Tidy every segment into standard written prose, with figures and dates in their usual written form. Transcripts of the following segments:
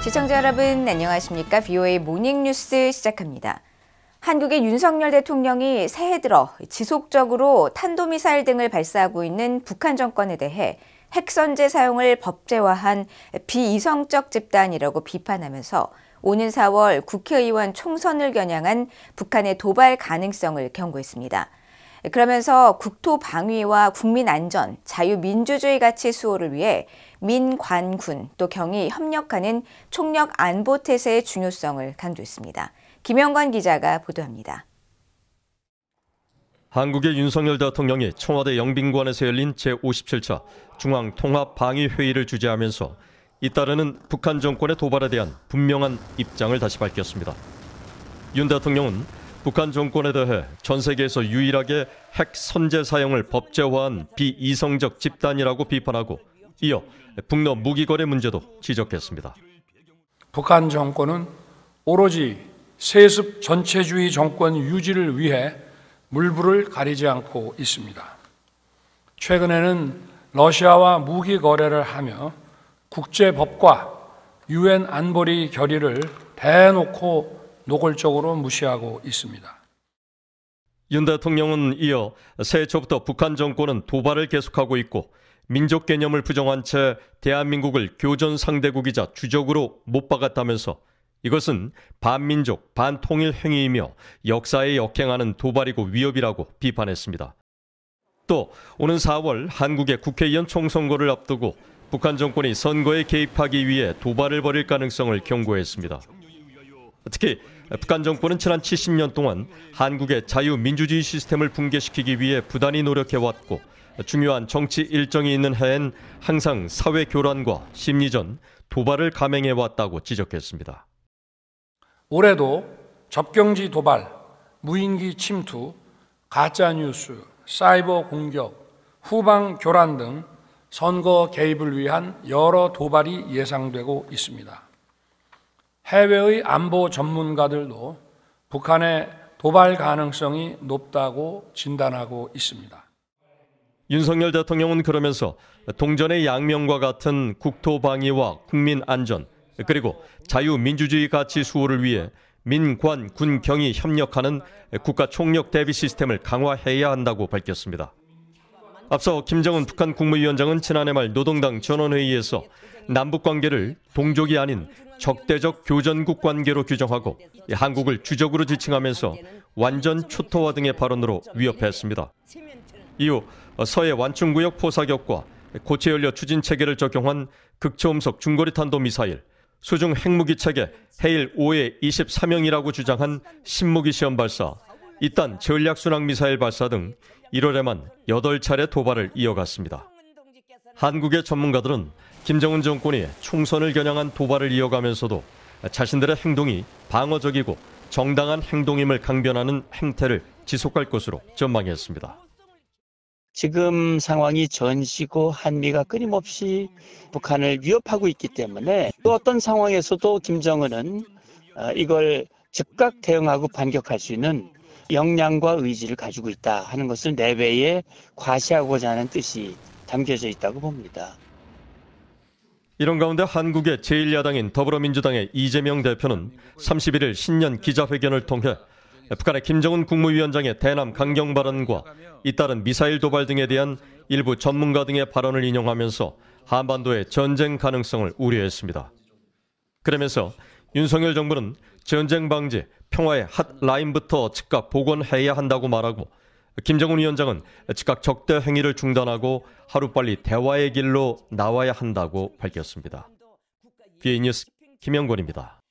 시청자 여러분 안녕하십니까? VOA 모닝뉴스 시작합니다. 한국의 윤석열 대통령이 새해 들어 지속적으로 탄도미사일 등을 발사하고 있는 북한 정권에 대해 핵선제 사용을 법제화한 비이성적 집단이라고 비판하면서 오는 4월 국회의원 총선을 겨냥한 북한의 도발 가능성을 경고했습니다. 그러면서 국토 방위와 국민 안전, 자유민주주의 가치 수호를 위해 민관군 또 경이 협력하는 총력 안보 태세의 중요성을 강조했습니다. 김영건 기자가 보도합니다. 한국의 윤석열 대통령이 청와대 영빈관에서 열린 제57차 중앙통합방위회의를 주재하면서 잇따르는 북한 정권의 도발에 대한 분명한 입장을 다시 밝혔습니다. 윤 대통령은 북한 정권에 대해 전 세계에서 유일하게 핵 선제 사용을 법제화한 비이성적 집단이라고 비판하고 이어 북러 무기 거래 문제도 지적했습니다. 북한 정권은 오로지 세습 전체주의 정권 유지를 위해 물불을 가리지 않고 있습니다. 최근에는 러시아와 무기 거래를 하며 국제법과 유엔 안보리 결의를 대놓고 노골적으로 무시하고 있습니다. 윤 대통령은 이어 새해 초부터 북한 정권은 도발을 계속하고 있고 민족 개념을 부정한 채 대한민국을 교전 상대국이자 주적으로 못 박았다면서 이것은 반민족, 반통일 행위이며 역사에 역행하는 도발이고 위협이라고 비판했습니다. 또 오는 4월 한국의 국회의원 총선거를 앞두고 북한 정권이 선거에 개입하기 위해 도발을 벌일 가능성을 경고했습니다. 특히 북한 정권은 지난 70년 동안 한국의 자유민주주의 시스템을 붕괴시키기 위해 부단히 노력해왔고 중요한 정치 일정이 있는 해엔 항상 사회 교란과 심리전, 도발을 감행해왔다고 지적했습니다. 올해도 접경지 도발, 무인기 침투, 가짜뉴스, 사이버 공격, 후방 교란 등 선거 개입을 위한 여러 도발이 예상되고 있습니다. 해외의 안보 전문가들도 북한의 도발 가능성이 높다고 진단하고 있습니다. 윤석열 대통령은 그러면서 동전의 양면과 같은 국토 방위와 국민 안전 그리고 자유민주주의 가치 수호를 위해 민관, 군, 경이 협력하는 국가 총력 대비 시스템을 강화해야 한다고 밝혔습니다. 앞서 김정은 북한 국무위원장은 지난해 말 노동당 전원회의에서 남북 관계를 동족이 아닌 적대적 교전국 관계로 규정하고 한국을 주적으로 지칭하면서 완전 초토화 등의 발언으로 위협했습니다. 이후 서해 완충구역 포사격과 고체연료 추진 체계를 적용한 극초음속 중거리 탄도미사일, 수중 핵무기 체계 해일 5의 23형이라고 주장한 신무기 시험 발사, 이딴 전략순항 미사일 발사 등 1월에만 8차례 도발을 이어갔습니다. 한국의 전문가들은 김정은 정권이 총선을 겨냥한 도발을 이어가면서도 자신들의 행동이 방어적이고 정당한 행동임을 강변하는 행태를 지속할 것으로 전망했습니다. 지금 상황이 전시고 한미가 끊임없이 북한을 위협하고 있기 때문에 또 어떤 상황에서도 김정은은 이걸 즉각 대응하고 반격할 수 있는 역량과 의지를 가지고 있다 하는 것을 내외에 과시하고자 하는 뜻이 담겨져 있다고 봅니다. 이런 가운데 한국의 제1야당인 더불어민주당의 이재명 대표는 31일 신년 기자회견을 통해 북한의 김정은 국무위원장의 대남 강경 발언과 잇따른 미사일 도발 등에 대한 일부 전문가 등의 발언을 인용하면서 한반도의 전쟁 가능성을 우려했습니다. 그러면서 윤석열 정부는 전쟁 방지, 평화의 핫라인부터 즉각 복원해야 한다고 말하고 김정은 위원장은 즉각 적대 행위를 중단하고 하루빨리 대화의 길로 나와야 한다고 밝혔습니다. VOA 뉴스 김영권입니다.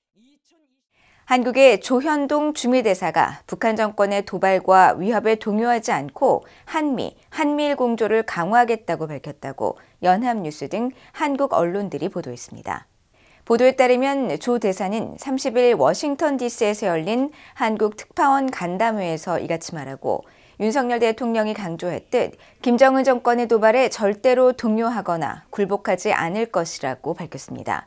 한국의 조현동 주미대사가 북한 정권의 도발과 위협에 동요하지 않고 한미일 공조를 강화하겠다고 밝혔다고 연합뉴스 등 한국 언론들이 보도했습니다. 보도에 따르면 조 대사는 30일 워싱턴 DC에서 열린 한국 특파원 간담회에서 이같이 말하고 윤석열 대통령이 강조했듯 김정은 정권의 도발에 절대로 동요하거나 굴복하지 않을 것이라고 밝혔습니다.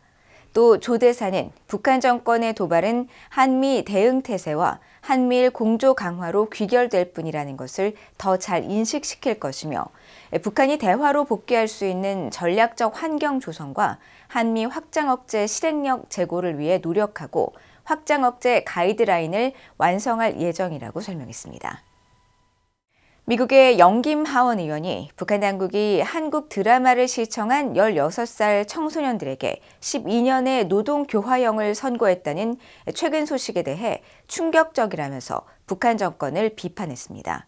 또 조 대사는 북한 정권의 도발은 한미 대응 태세와 한미일 공조 강화로 귀결될 뿐이라는 것을 더 잘 인식시킬 것이며 북한이 대화로 복귀할 수 있는 전략적 환경 조성과 한미 확장 억제 실행력 제고를 위해 노력하고 확장 억제 가이드라인을 완성할 예정이라고 설명했습니다. 미국의 영김 하원 의원이 북한 당국이 한국 드라마를 시청한 16살 청소년들에게 12년의 노동 교화형을 선고했다는 최근 소식에 대해 충격적이라면서 북한 정권을 비판했습니다.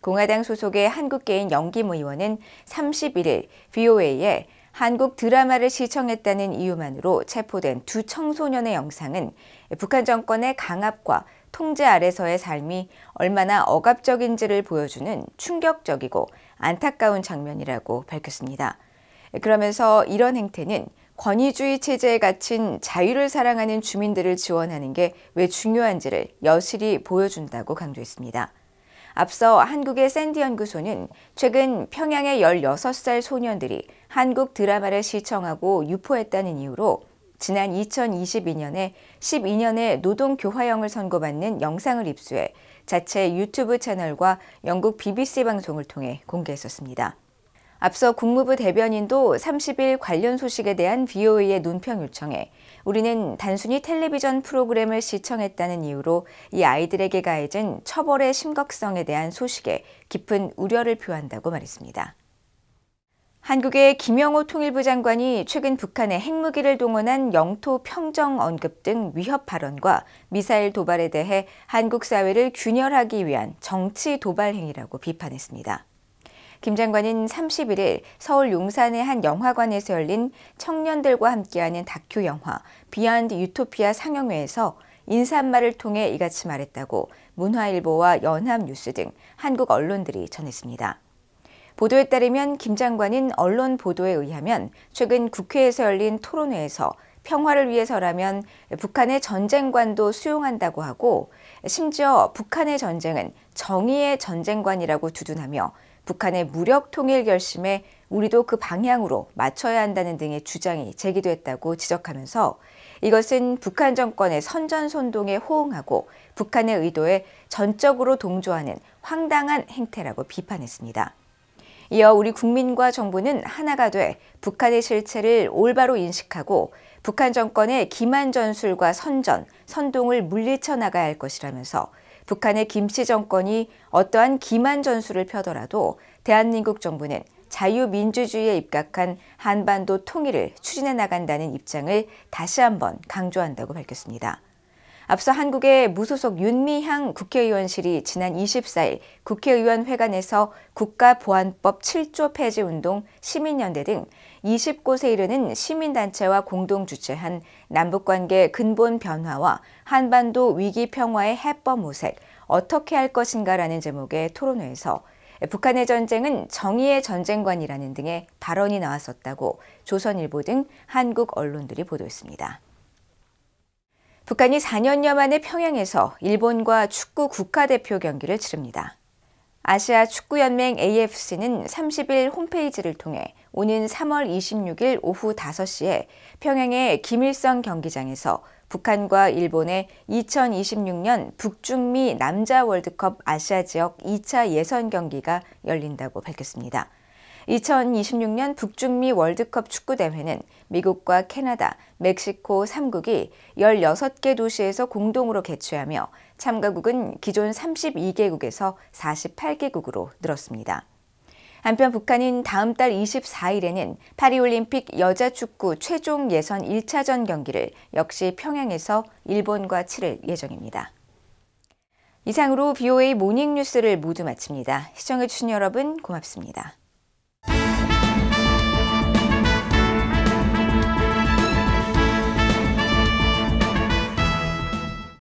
공화당 소속의 한국계인 영김 의원은 31일 VOA에 한국 드라마를 시청했다는 이유만으로 체포된 두 청소년의 영상은 북한 정권의 강압과 통제 아래서의 삶이 얼마나 억압적인지를 보여주는 충격적이고 안타까운 장면이라고 밝혔습니다. 그러면서 이런 행태는 권위주의 체제에 갇힌 자유를 사랑하는 주민들을 지원하는 게 왜 중요한지를 여실히 보여준다고 강조했습니다. 앞서 한국의 샌디 연구소는 최근 평양의 16살 소년들이 한국 드라마를 시청하고 유포했다는 이유로 지난 2022년에 12년의 노동교화형을 선고받는 영상을 입수해 자체 유튜브 채널과 영국 BBC 방송을 통해 공개했었습니다. 앞서 국무부 대변인도 30일 관련 소식에 대한 VOA의 논평 요청에 우리는 단순히 텔레비전 프로그램을 시청했다는 이유로 이 아이들에게 가해진 처벌의 심각성에 대한 소식에 깊은 우려를 표한다고 말했습니다. 한국의 김영호 통일부 장관이 최근 북한의 핵무기를 동원한 영토 평정 언급 등 위협 발언과 미사일 도발에 대해 한국 사회를 균열하기 위한 정치 도발 행위라고 비판했습니다. 김 장관은 31일 서울 용산의 한 영화관에서 열린 청년들과 함께하는 다큐 영화 비욘드 유토피아 상영회에서 인사말을 통해 이같이 말했다고 문화일보와 연합뉴스 등 한국 언론들이 전했습니다. 보도에 따르면 김 장관은 언론 보도에 의하면 최근 국회에서 열린 토론회에서 평화를 위해서라면 북한의 전쟁관도 수용한다고 하고 심지어 북한의 전쟁은 정의의 전쟁관이라고 두둔하며 북한의 무력 통일 결심에 우리도 그 방향으로 맞춰야 한다는 등의 주장이 제기됐다고 지적하면서 이것은 북한 정권의 선전선동에 호응하고 북한의 의도에 전적으로 동조하는 황당한 행태라고 비판했습니다. 이어 우리 국민과 정부는 하나가 돼 북한의 실체를 올바로 인식하고 북한 정권의 기만 전술과 선동을 물리쳐 나가야 할 것이라면서 북한의 김씨 정권이 어떠한 기만 전술을 펴더라도 대한민국 정부는 자유민주주의에 입각한 한반도 통일을 추진해 나간다는 입장을 다시 한번 강조한다고 밝혔습니다. 앞서 한국의 무소속 윤미향 국회의원실이 지난 24일 국회의원 회관에서 국가보안법 7조 폐지 운동 시민연대 등 20곳에 이르는 시민단체와 공동 주최한 남북관계 근본 변화와 한반도 위기 평화의 해법 모색 어떻게 할 것인가라는 제목의 토론회에서 북한의 전쟁은 정의의 전쟁관이라는 등의 발언이 나왔었다고 조선일보 등 한국 언론들이 보도했습니다. 북한이 4년여 만에 평양에서 일본과 축구 국가대표 경기를 치릅니다. 아시아 축구연맹 AFC는 30일 홈페이지를 통해 오는 3월 26일 오후 5시에 평양의 김일성 경기장에서 북한과 일본의 2026년 북중미 남자 월드컵 아시아 지역 2차 예선 경기가 열린다고 밝혔습니다. 2026년 북중미 월드컵 축구대회는 미국과 캐나다, 멕시코 3국이 16개 도시에서 공동으로 개최하며 참가국은 기존 32개국에서 48개국으로 늘었습니다. 한편 북한은 다음 달 24일에는 파리올림픽 여자축구 최종 예선 1차전 경기를 역시 평양에서 일본과 치를 예정입니다. 이상으로 VOA 모닝뉴스를 모두 마칩니다. 시청해주신 여러분 고맙습니다.